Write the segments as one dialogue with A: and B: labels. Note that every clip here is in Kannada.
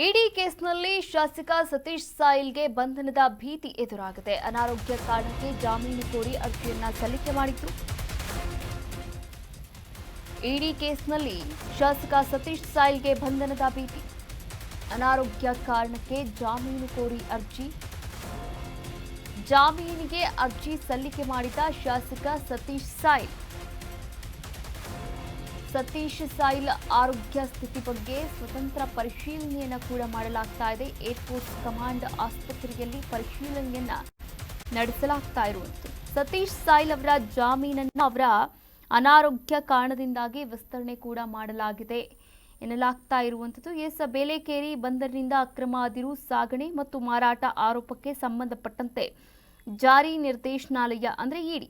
A: ಇಡಿ ಕೇಸ್ನಲ್ಲಿ ಶಾಸಕ ಸತೀಶ್ ಸಾಯಿಲ್ಗೆ ಬಂಧನದ ಭೀತಿ ಎದುರಾಗಿದೆ. ಅನಾರೋಗ್ಯ ಕಾರಣಕ್ಕೆ ಜಾಮೀನು ಕೋರಿ ಅರ್ಜಿಯನ್ನ ಸಲ್ಲಿಕೆ ಮಾಡಿದ್ರು. ಇಡಿ ಕೇಸ್ನಲ್ಲಿ ಶಾಸಕ ಸತೀಶ್ ಸಾಯಿಲ್ಗೆ ಬಂಧನದ ಭೀತಿ. ಅನಾರೋಗ್ಯ ಕಾರಣಕ್ಕೆ ಜಾಮೀನು ಕೋರಿ ಜಾಮೀನಿಗೆ ಅರ್ಜಿ ಸಲ್ಲಿಕೆ ಮಾಡಿದ ಶಾಸಕ ಸತೀಶ್ ಸಾಯಿಲ್ ಆರೋಗ್ಯ ಸ್ಥಿತಿ ಬಗ್ಗೆ ಸ್ವತಂತ್ರ ಪರಿಶೀಲನೆಯನ್ನ ಕೂಡ ಮಾಡಲಾಗ್ತಾ ಇದೆ. ಏರ್ಫೋರ್ಸ್ ಕಮಾಂಡ್ ಆಸ್ಪತ್ರೆಯಲ್ಲಿ ಪರಿಶೀಲನೆಯನ್ನ ನಡೆಸಲಾಗ್ತಾ ಇರುವಂಥದ್ದು. ಸತೀಶ್ ಸಾಯಿಲ್ ಅವರ ಜಾಮೀನನ್ನು ಅವರ ಅನಾರೋಗ್ಯ ಕಾರಣದಿಂದಾಗಿ ವಿಸ್ತರಣೆ ಕೂಡ ಮಾಡಲಾಗಿದೆ ಎನ್ನಲಾಗ್ತಾ ಇರುವಂಥದ್ದು. ಬೇಲೆಕೇರಿ ಬಂದರಿನಿಂದ ಅಕ್ರಮ ಅದಿರು ಸಾಗಣೆ ಮತ್ತು ಮಾರಾಟ ಆರೋಪಕ್ಕೆ ಸಂಬಂಧಪಟ್ಟಂತೆ ಜಾರಿ ನಿರ್ದೇಶನಾಲಯ ಅಂದರೆ ಇಡಿ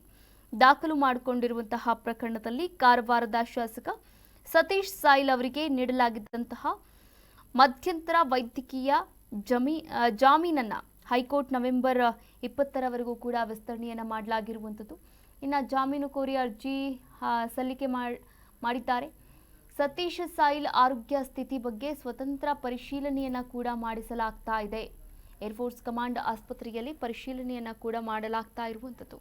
A: ದಾಖಲು ಮಾಡಿಕೊಂಡಿರುವಂತಹ ಪ್ರಕರಣದಲ್ಲಿ ಕಾರವಾರದ ಶಾಸಕ ಸತೀಶ್ ಸಾಯಿಲ್ ಅವರಿಗೆ ನೀಡಲಾಗಿದ್ದಂತಹ ಮಧ್ಯಂತರ ವೈದ್ಯಕೀಯ ಜಾಮೀನನ್ನ ಹೈಕೋರ್ಟ್ ನವೆಂಬರ್ 20ರವರೆಗೂ ಕೂಡ ವಿಸ್ತರಣೆಯನ್ನ ಮಾಡಲಾಗಿರುವಂಥದ್ದು. ಇನ್ನು ಜಾಮೀನು ಕೋರಿ ಅರ್ಜಿ ಸಲ್ಲಿಕೆ ಮಾಡಿದ್ದಾರೆ. ಸತೀಶ್ ಸಾಯಿಲ್ ಆರೋಗ್ಯ ಸ್ಥಿತಿ ಬಗ್ಗೆ ಸ್ವತಂತ್ರ ಪರಿಶೀಲನೆಯನ್ನ ಕೂಡ ಮಾಡಿಸಲಾಗ್ತಾ ಇದೆ. ಏರ್ಫೋರ್ಸ್ ಕಮಾಂಡ್ ಆಸ್ಪತ್ರೆಯಲ್ಲಿ ಪರಿಶೀಲನೆಯನ್ನ ಕೂಡ ಮಾಡಲಾಗ್ತಾ ಇರುವಂಥದ್ದು.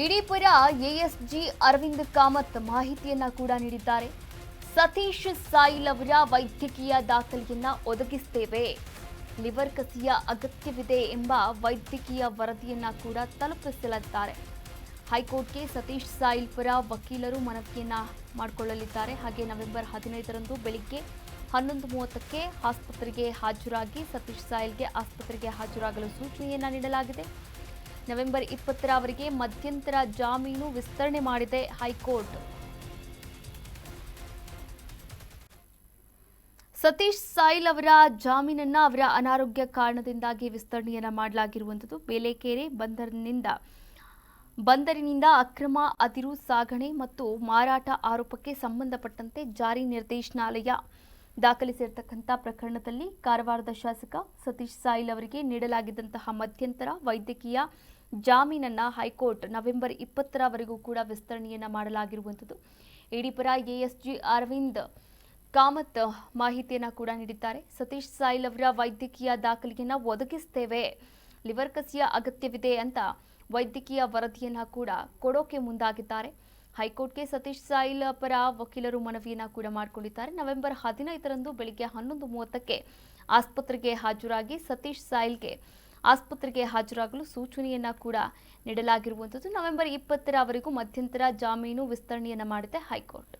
A: ಇಡಿ ಪರ ಎಎಸ್ಜಿ ಅರವಿಂದ್ ಕಾಮತ್ ಮಾಹಿತಿಯನ್ನ ಕೂಡ ನೀಡಿದ್ದಾರೆ. ಸತೀಶ್ ಸಾಯಿಲ್ ಅವರ ವೈದ್ಯಕೀಯ ದಾಖಲೆಯನ್ನ ಒದಗಿಸುತ್ತೇವೆ, ಲಿವರ್ ಕಸಿಯ ಅಗತ್ಯವಿದೆ ಎಂಬ ವೈದ್ಯಕೀಯ ವರದಿಯನ್ನ ಕೂಡ ತಲುಪಿಸಲಿದ್ದಾರೆ. ಹೈಕೋರ್ಟ್ಗೆ ಸತೀಶ್ ಸಾಯಿಲ್ ಪರ ವಕೀಲರು ಮನವಿಯನ್ನ ಮಾಡಿಕೊಳ್ಳಲಿದ್ದಾರೆ. ಹಾಗೆ ನವೆಂಬರ್ 15ರಂದು ಬೆಳಿಗ್ಗೆ 11:30ಕ್ಕೆ ಆಸ್ಪತ್ರೆಗೆ ಹಾಜರಾಗಿ ಸತೀಶ್ ಸಾಯಿಲ್ಗೆ ಆಸ್ಪತ್ರೆಗೆ ಹಾಜರಾಗಲು ಸೂಚನೆಯನ್ನ ನೀಡಲಾಗಿದೆ. ನವೆಂಬರ್ 20ರವರೆಗೆ ಮಧ್ಯಂತರ ಜಾಮೀನು ವಿಸ್ತರಣೆ ಮಾಡಿದೆ ಹೈಕೋರ್ಟ್. ಸತೀಶ್ ಸಾಯಿಲ್ ಅವರ ಜಾಮೀನನ್ನ ಅವರ ಅನಾರೋಗ್ಯ ಕಾರಣದಿಂದಾಗಿ ವಿಸ್ತರಣೆಯನ್ನ ಮಾಡಲಾಗಿರುವಂಥದ್ದು. ಬೇಲೆಕೇರಿ ಬಂದರಿನಿಂದ ಅಕ್ರಮ ಅದಿರು ಸಾಗಣೆ ಮತ್ತು ಮಾರಾಟ ಆರೋಪಕ್ಕೆ ಸಂಬಂಧಪಟ್ಟಂತೆ ಜಾರಿ ನಿರ್ದೇಶನಾಲಯ ದಾಖಲಿಸಿರ್ತಕ್ಕಂಥ ಪ್ರಕರಣದಲ್ಲಿ ಕಾರವಾರದ ಶಾಸಕ ಸತೀಶ್ ಸಾಯಿಲ್ ಅವರಿಗೆ ನೀಡಲಾಗಿದ್ದಂತಹ ಮಧ್ಯಂತರ ವೈದ್ಯಕೀಯ ಜಾಮೀನನ್ನ ಹೈಕೋರ್ಟ್ ನವೆಂಬರ್ 20ರವರೆಗೂ ಕೂಡ ವಿಸ್ತರಣೆಯನ್ನ ಮಾಡಲಾಗಿರುವಂಥದ್ದು. ಇಡಿ ಪರ ಎಎಸ್ಜಿ ಅರವಿಂದ್ ಕಾಮತ್ ಮಾಹಿತಿಯನ್ನ ಕೂಡ ನೀಡಿದ್ದಾರೆ. ಸತೀಶ್ ಸಾಯಿಲ್ ಅವರ ವೈದ್ಯಕೀಯ ದಾಖಲೆಯನ್ನ ಒದಗಿಸುತ್ತೇವೆ, ಲಿವರ್ ಕಸಿಯ ಅಗತ್ಯವಿದೆ ಅಂತ ವೈದ್ಯಕೀಯ ವರದಿಯನ್ನ ಕೂಡ ಕೊಡೋಕೆ ಮುಂದಾಗಿದ್ದಾರೆ. ಹೈಕೋರ್ಟ್ಗೆ ಸತೀಶ್ ಸಾಯಿಲ್ ಪರ ವಕೀಲರು ಮನವಿಯನ್ನ ಕೂಡ ಮಾಡಿಕೊಂಡಿದ್ದಾರೆ. ನವೆಂಬರ್ 15ರಂದು ಬೆಳಿಗ್ಗೆ 11:30ಕ್ಕೆ ಆಸ್ಪತ್ರೆಗೆ ಹಾಜರಾಗಿ ಸತೀಶ್ ಸಾಯಿಲ್ಗೆ ಆಸ್ಪತ್ರೆಗೆ ಹಾಜರಾಗಲು ಸೂಚನೆಯನ್ನ ಕೂಡ ನೀಡಲಾಗಿರುವಂಥದ್ದು. ನವೆಂಬರ್ 20ರವರೆಗೂ ಮಧ್ಯಂತರ ಜಾಮೀನು ವಿಸ್ತರಣೆಯನ್ನ ಮಾಡಿದೆ ಹೈಕೋರ್ಟ್.